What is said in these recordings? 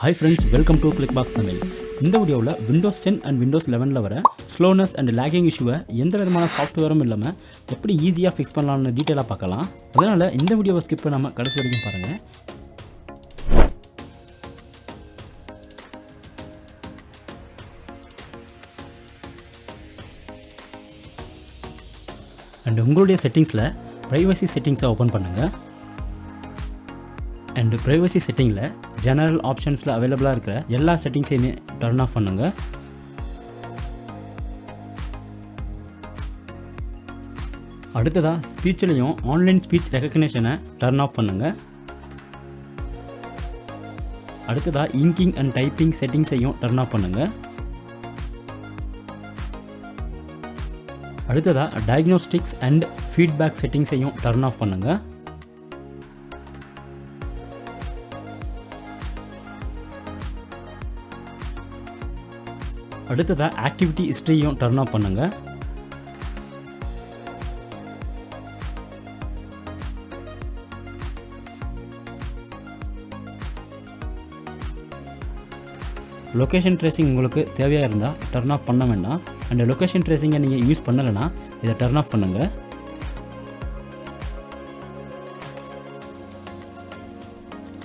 Hi friends, welcome to Clickbox Tamil. இந்த வீடியோவில் Windows 10 and Windows 11ல வர ஸ்லோனஸ் அண்ட் லேகிங் இஷ்யூவை எந்த விதமான சாஃப்ட்வேரும் இல்லாமல் எப்படி ஈஸியாக ஃபிக்ஸ் பண்ணலாம்னு டீட்டெயிலாக பார்க்கலாம். அதனால் இந்த வீடியோவை ஸ்கிப் பண்ணாமல் கடைசி வரைக்கும் பாருங்கள். அண்ட் உங்களுடைய செட்டிங்ஸில் ப்ரைவசி செட்டிங்ஸை ஓப்பன் பண்ணுங்கள். அண்ட் ப்ரைவசி செட்டிங்கில் ஜெனரல் ஆப்ஷன்ஸில் அவைலபிளாக இருக்கிற எல்லா செட்டிங்ஸையுமே டர்ன் ஆஃப் பண்ணுங்கள். அடுத்ததாக ஸ்பீச்லேயும் ஆன்லைன் ஸ்பீச் ரெகக்னேஷனை டர்ன் ஆஃப் பண்ணுங்கள். அடுத்ததாக இங்கிங் அண்ட் டைப்பிங் செட்டிங்ஸையும் டர்ன் ஆஃப் பண்ணுங்கள். அடுத்ததாக டயக்னோஸ்டிக்ஸ் அண்ட் ஃபீட்பேக் செட்டிங்ஸையும் டர்ன் ஆஃப் பண்ணுங்கள். அடுத்ததாக ஆக்டிவிட்டி ஹிஸ்ட்ரியும் டர்ன் ஆஃப் பண்ணுங்கள். லொக்கேஷன் ட்ரேசிங் உங்களுக்கு தேவையாக இருந்தால் டர்ன் ஆஃப் பண்ண வேண்டாம். அண்ட் லொக்கேஷன் ட்ரேசிங்கை நீங்கள் யூஸ் பண்ணலைன்னா இதை டர்ன் ஆஃப் பண்ணுங்கள்.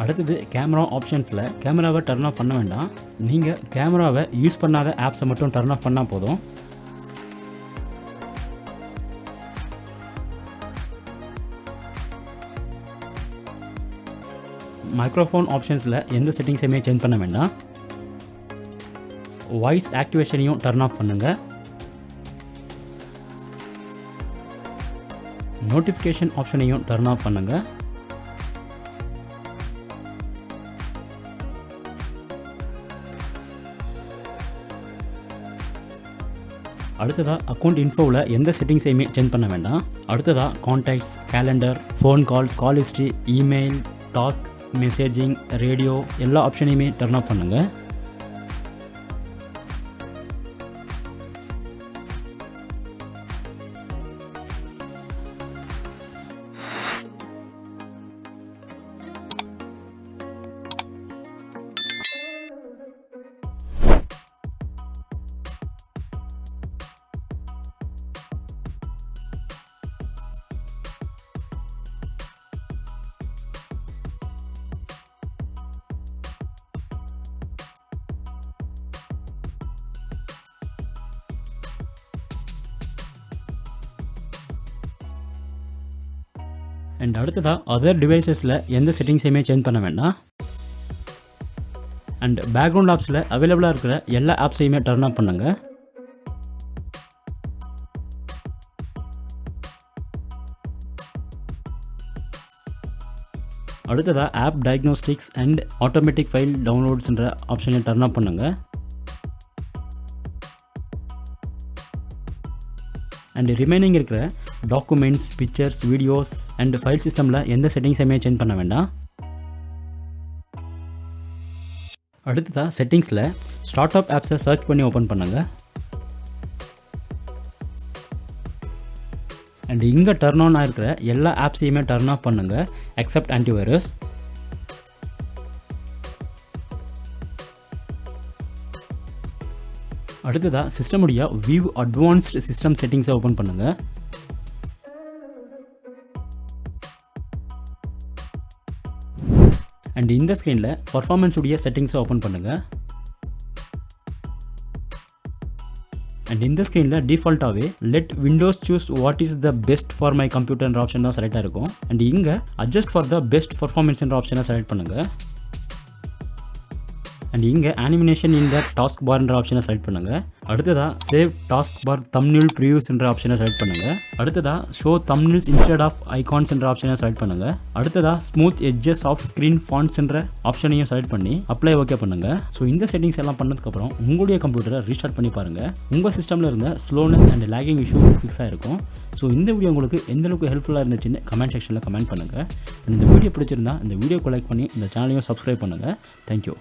அடுத்தது கேமரா ஆப்ஷன்ஸில் கேமராவை டர்ன் ஆஃப் பண்ண வேண்டாம். நீங்கள் கேமராவை யூஸ் பண்ணாத ஆப்ஸை மட்டும் டர்ன் ஆஃப் பண்ணால் போதும். மைக்ரோஃபோன் ஆப்ஷன்ஸில் எந்த செட்டிங்ஸையுமே சேஞ்ச் பண்ண வேண்டாம். வாய்ஸ் ஆக்டிவேஷனையும் டர்ன் ஆஃப் பண்ணுங்கள். நோட்டிஃபிகேஷன் ஆப்ஷனையும் டர்ன் ஆஃப் பண்ணுங்கள். அடுத்ததாக அக்கௌண்ட் இன்ஃபோவில் எந்த செட்டிங்ஸையுமே சேஞ்ச் பண்ண வேண்டாம். அடுத்ததாக கான்டாக்ட்ஸ், கேலண்டர், ஃபோன் கால்ஸ், கால் history, email, tasks, messaging, radio எல்லா ஆப்ஷனையுமே டர்ன் ஆஃப் பண்ணுங்கள். அண்ட் அடுத்ததாக அதர் டிவைசஸில் எந்த செட்டிங்ஸையுமே சேஞ்ச் பண்ண வேண்டாம். அண்ட் பேக்ரவுண்ட் ஆப்ஸில் அவைலபிளாக இருக்கிற எல்லா ஆப்ஸையுமே டர்ன் ஆஃப் பண்ணுங்கள். அடுத்ததாக app diagnostics and automatic file டவுன்லோட்ஸ்ன்ற ஆப்ஷனை டர்ன் ஆஃப் பண்ணுங்கள். அண்ட் ரிமைனிங் இருக்கிற documents, pictures, videos and file சிஸ்டமில் எந்த செட்டிங்ஸையுமே சேஞ்ச் பண்ண வேண்டாம். அடுத்ததாக செட்டிங்ஸில் ஸ்டார்ட் அப் ஆப்ஸை சர்ச் பண்ணி ஓப்பன் பண்ணுங்கள். அண்ட் இங்கே டர்ன் ஆன் ஆகிருக்கிற எல்லா ஆப்ஸையுமே டர்ன் ஆஃப் பண்ணுங்கள் எக்ஸப்ட் ஆன்டிவைரஸ். அடுத்ததாக சிஸ்டமுடைய வியூ அட்வான்ஸ்டு சிஸ்டம் செட்டிங்ஸை ஓப்பன் பண்ணுங்கள். அண்ட் இந்த ஸ்க்ரீனில் பர்ஃபார்மன்ஸ் உடைய செட்டிங்ஸை ஓப்பன் பண்ணுங்கள். அண்ட் இந்த ஸ்க்ரீனில் டிஃபால்ட்டாகவே let Windows choose what is the best for my கம்ப்யூட்டர்ன்ற ஆப்ஷன் தான் செலக்டாக இருக்கும். அண்ட் இங்கே அட்ஜஸ்ட் ஃபார் த பெஸ்ட் பர்ஃபார்மன்ஸ்ன்ற ஆப்ஷனை செலக்ட் பண்ணுங்கள். அண்ட் இங்கே அனிமினேஷன் இன் த டாஸ்க் பார்ன்ற ஆப்ஷனை செலக்ட் பண்ணுங்கள். அடுத்ததாக சேவ் டாஸ்க் பார் தம்ப்நெயில் ப்ரிவ்யூஸ்ன்ற ஆப்ஷனை செலக்ட் பண்ணுங்கள். அடுத்ததாக ஷோ தம்ப்நெயில்ஸ் இன்ஸ்டெட் ஆஃப் ஐகான்ஸ்ன்ற ஆப்ஷனை செலக்ட் பண்ணுங்கள். அடுத்ததாக ஸ்மூத் எட்ஜஸ் ஆஃப் ஸ்க்ரீன் ஃபாண்ட்ஸ்ன்ற ஆப்ஷனையும் செலக்ட் பண்ணி அப்ளை ஓகே பண்ணுங்கள். ஸோ இந்த செட்டிங்ஸ் எல்லாம் பண்ணதுக்கப்புறம் உங்களுடைய கம்ப்யூட்டரை ரீஸ்டார்ட் பண்ணி பாருங்கள். உங்கள் சிஸ்டமில் இருந்த slowness and lagging issue fix ஆகிருக்கும். ஸோ இந்த வீடியோ உங்களுக்கு எந்தளவுக்கு ஹெல்ப்ஃபுல்லாக இருந்துச்சுன்னு கமெண்ட் செக்ஷனில் கமெண்ட் பண்ணுங்கள். இந்த வீடியோ பிடிச்சிருந்தா இந்த வீடியோக்கு லைக் பண்ணி இந்த சேனலையும் சப்ஸ்கிரைப் பண்ணுங்கள். தேங்க்யூ.